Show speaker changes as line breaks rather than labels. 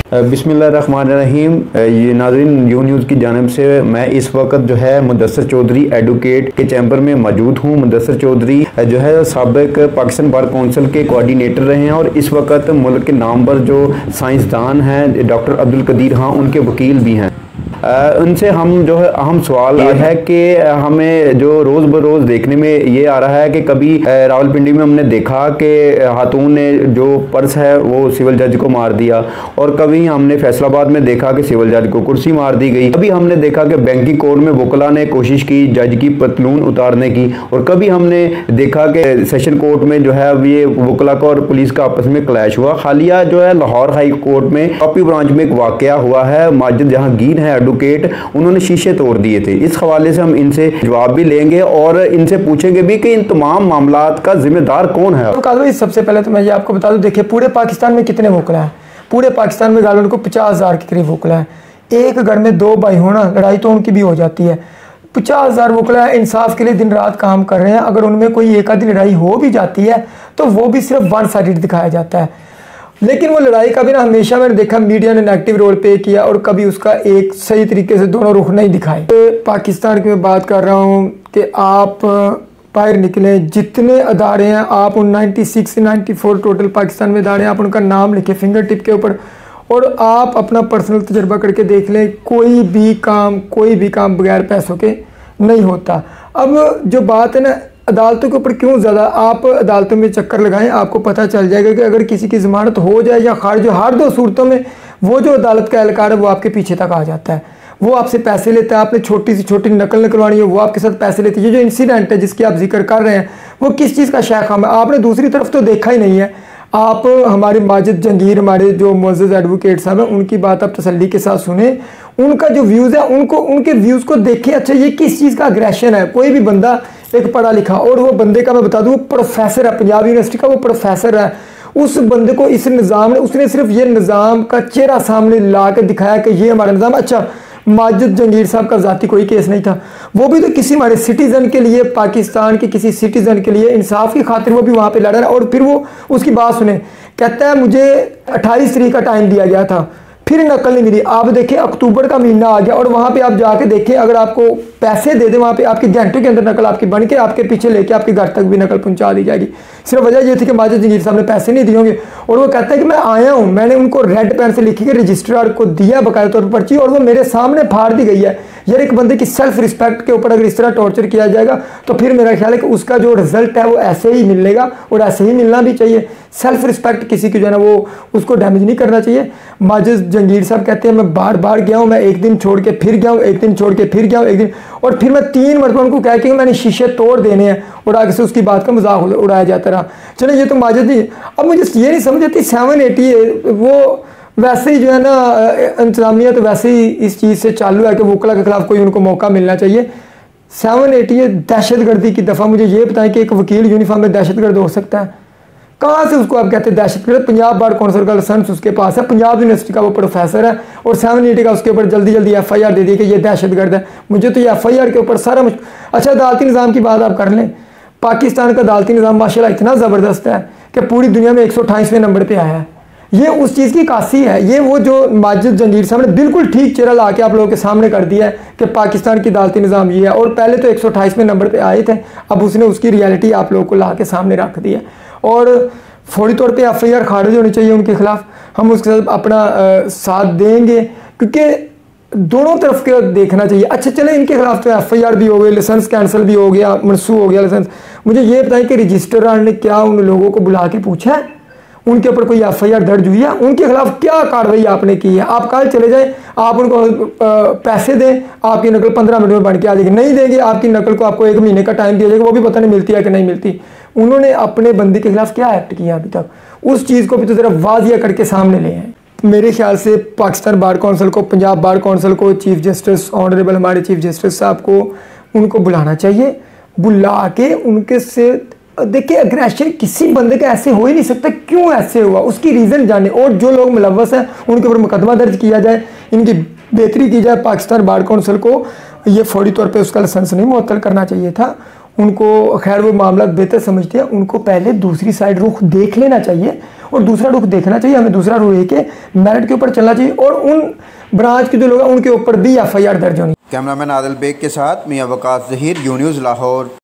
बिस्मिल्लाहिर्रहमानिर्रहीम। ये नाज़रीन यू न्यूज़ की जानिब से मैं इस वक्त जो है मुदस्सर चौधरी एडवोकेट के चैम्बर में मौजूद हूँ। मुदस्सर चौधरी जो है साबिक पाकिस्तान बार कौंसिल के कोऑर्डिनेटर रहे हैं और इस वक्त मुल्क के नामवर जो साइंसदान हैं डॉक्टर अब्दुल कदीर खां उनके वकील भी हैं। उनसे हम जो है अहम सवाल ये है कि हमें जो रोज़ बरोज़ देखने में ये आ रहा है कि कभी रावलपिंडी में हमने देखा कि खातून ने जो पर्स है वो सिविल जज को मार दिया, और कभी हमने फैसलाबाद में देखा कि सिविल जज को कुर्सी मार दी गई। कभी हमने देखा कि बैंकिंग कोर्ट में वकला ने कोशिश की जज की पतलून उतारने की, और कभी हमने देखा कि सेशन कोर्ट में जो है ये वकला का और पुलिस का आपस में क्लैश हुआ। हालिया जो है लाहौर हाई कोर्ट में कॉपी ब्रांच में एक वाकया हुआ है। माजिद जहांगीर है एडवोकेट, उन्होंने शीशे तोड़ दिए थे। इस हवाले से हम इनसे जवाब भी लेंगे और इनसे पूछेंगे भी कि इन तमाम मामलात का जिम्मेदार कौन है।
तो सबसे पहले तो मैं ये आपको बता दूं, देखिए पूरे पाकिस्तान में कितने वकला हैं? पूरे पाकिस्तान में गालन को 50,000 के करीब वकला है। एक घर में 2 भाई होना, लड़ाई तो उनकी भी हो जाती है। 50,000 वकला इंसाफ के लिए दिन रात काम कर रहे हैं। अगर उनमें कोई एक आधी लड़ाई हो भी जाती है तो वो भी सिर्फ वन साइडेड दिखाया जाता है। लेकिन वो लड़ाई का भी ना हमेशा मैंने देखा मीडिया ने नेगेटिव रोल प्ले किया और कभी उसका एक सही तरीके से दोनों रुख नहीं दिखाए। तो पाकिस्तान की मैं बात कर रहा हूँ कि आप बाहर निकले, जितने अदारे हैं आप उन 96 से 94 टोटल पाकिस्तान में अदारे हैं, आप उनका नाम लिखे फिंगर टिप के ऊपर और आप अपना पर्सनल तजर्बा करके देख लें। कोई भी काम बगैर पैसों के नहीं होता। अब जो बात है ना अदालतों के ऊपर, क्यों ज़्यादा आप अदालतों में चक्कर लगाएं, आपको पता चल जाएगा कि अगर किसी की ज़मानत हो जाए या खारिज हो, हर 2 सूरतों में वो जो अदालत का एहलकार है वो आपके पीछे तक आ जाता है। वो आपसे पैसे लेता है, आपने छोटी से छोटी नकल निकलवानी है वो आपके साथ पैसे लेती है। ये जो इंसिडेंट है जिसकी आप जिक्र कर रहे हैं वो किस चीज़ का शेखाम है? आपने दूसरी तरफ तो देखा ही नहीं है। आप हमारे माजिद जंगीर, हमारे जो मुअज़्ज़ज़ एडवोकेट साहब हैं, उनकी बात आप तसल्ली के साथ सुने, उनका जो व्यूज़ है उनके व्यूज़ को देखें। अच्छा, ये किस चीज़ का अग्रेशन है? कोई भी बंदा एक पढ़ा लिखा, और वो बंदे का मैं बता दूँ प्रोफेसर है, पंजाब यूनिवर्सिटी का वो प्रोफेसर है। उस बंदे को इस निज़ाम ने, उसने सिर्फ ये निज़ाम का चेहरा सामने ला के दिखाया कि ये हमारा निज़ाम। अच्छा, माजिद जंगीर साहब का ज़ाती कोई केस नहीं था, वो भी तो किसी हमारे सिटीज़न के लिए, पाकिस्तान के किसी सिटीज़न के लिए इंसाफ की खातिर वो भी वहाँ पे लड़ रहा है। और फिर वो उसकी बात सुने, कहता है मुझे 28 तारीख का टाइम दिया गया था, फिर नकल नहीं मिली। आप देखें अक्टूबर का महीना आ गया और वहाँ पे आप जाके देखें, अगर आपको पैसे दे दे वहाँ पे आपकी घंटे के अंदर नकल आपकी बन के आपके पीछे लेके आपके घर तक भी नकल पहुँचा दी जाएगी। सिर्फ वजह ये थी कि माजिद जंगीर साहब ने पैसे नहीं दिए होंगे। और वो कहता है कि मैं आया हूँ, मैंने उनको रेड पेन से लिखी के रजिस्ट्रार को दिया बाकायदा तौर पर पर्ची, और वो मेरे सामने फाड़ दी गई है। यार एक बंदे की सेल्फ रिस्पेक्ट के ऊपर अगर इस तरह टॉर्चर किया जाएगा तो फिर मेरा ख्याल है कि उसका जो रिजल्ट है वो ऐसे ही मिलेगा और ऐसे ही मिलना भी चाहिए। सेल्फ रिस्पेक्ट किसी की जो है ना वो उसको डैमेज नहीं करना चाहिए। माजिद जंगीर साहब कहते हैं मैं बार बार गया हूँ, मैं एक दिन छोड़ के फिर गया हूँ, एक दिन छोड़ के फिर गया हूँ, एक दिन, और फिर मैं 3 मरतबा उनको कह के मैंने शीशे तोड़ देने हैं, और आगे से उसकी बात का मजाक उड़ाया जाता रहा। चलो ये तो माजिद ही। अब मुझे ये नहीं समझ आती 780 वो वैसे ही जो है ना इंतजामिया तो वैसे ही इस चीज़ से चालू है कि वकला के खिलाफ कोई उनको मौका मिलना चाहिए। 780 दहशतगर्दी की दफ़ा मुझे ये बताएं कि एक वकील यूनिफॉर्म में दहशतगर्द हो सकता है? कहाँ से उसको आप कहते हैं दहशतगर्द? पंजाब बार कौंसिल का लाइसेंस उसके पास है, पंजाब यूनिवर्सिटी का वो प्रोफेसर है, और 780 का उसके ऊपर जल्दी जल्दी FIR दे दी कि ये दहशतगर्द है। मुझे तो ये FIR के ऊपर सारा अच्छा, अदालती निज़ाम की बात आप कर लें। पाकिस्तान का अदालती निज़ाम माशाल्लाह इतना ज़बरदस्त है कि पूरी दुनिया में 128वें नंबर पर आया है। ये उस चीज़ की कासी है। ये वो जो माजिद जंगीर साहब ने बिल्कुल ठीक चेहरा ला के आप लोगों के सामने कर दिया है कि पाकिस्तान की अदालती निज़ाम ये है, और पहले तो 128वें नंबर पे आए थे, अब उसने उसकी रियलिटी आप लोगों को ला के सामने रख दी है। और फौरी तौर पे FIR खारिज होनी चाहिए उनके खिलाफ। हम उसके साथ अपना साथ देंगे क्योंकि दोनों तरफ के देखना चाहिए। अच्छा चले, इनके खिलाफ तो FIR भी हो गई, लाइसेंस कैंसिल भी हो गया, मनसूख हो गया लाइसेंस। मुझे ये बताएं कि रजिस्ट्रार ने क्या उन लोगों को बुला के पूछा है? उनके ऊपर कोई FIR दर्ज हुई है? उनके खिलाफ क्या कार्रवाई आपने की है? आप कल चले जाएं, आप उनको पैसे दें, आपकी नकल 15 मिनट में बन के आ जाएगी। नहीं देंगे आपकी नकल को आपको 1 महीने का टाइम दिया जाएगा, वो भी पता नहीं मिलती है कि नहीं मिलती। उन्होंने अपने बंदी के खिलाफ क्या एक्ट किया अभी तक, उस चीज़ को भी तो ज़रा वाजिया करके सामने ले आए। मेरे ख्याल से पाकिस्तान बार कौंसिल को, पंजाब बार कौंसिल को, चीफ जस्टिस ऑनरेबल हमारे चीफ जस्टिस साहब को उनको बुलाना चाहिए। बुला के उनके से देखिए, अग्रेशन किसी बंदे का ऐसे हो ही नहीं सकता। क्यों ऐसे हुआ उसकी रीज़न जाने, और जो लोग मुलव्वस हैं उनके ऊपर मुकदमा दर्ज किया जाए, इनकी बेहतरी की जाए। पाकिस्तान बार कौंसिल को ये फौरी तौर पे उसका लाइसेंस नहीं मुअत्तल करना चाहिए था। उनको खैर वो मामला बेहतर समझते हैं, उनको पहले दूसरी साइड रुख देख लेना चाहिए और दूसरा रुख देखना चाहिए हमें, दूसरा रुख है कि मेरिट के ऊपर चलना चाहिए और उन ब्रांच के जो लोग हैं उनके ऊपर भी FIR दर्ज होनी।
कैमरामैन आदिल बेग के साथ मियां वकास ज़हीर, यून्यूज़ लाहौर।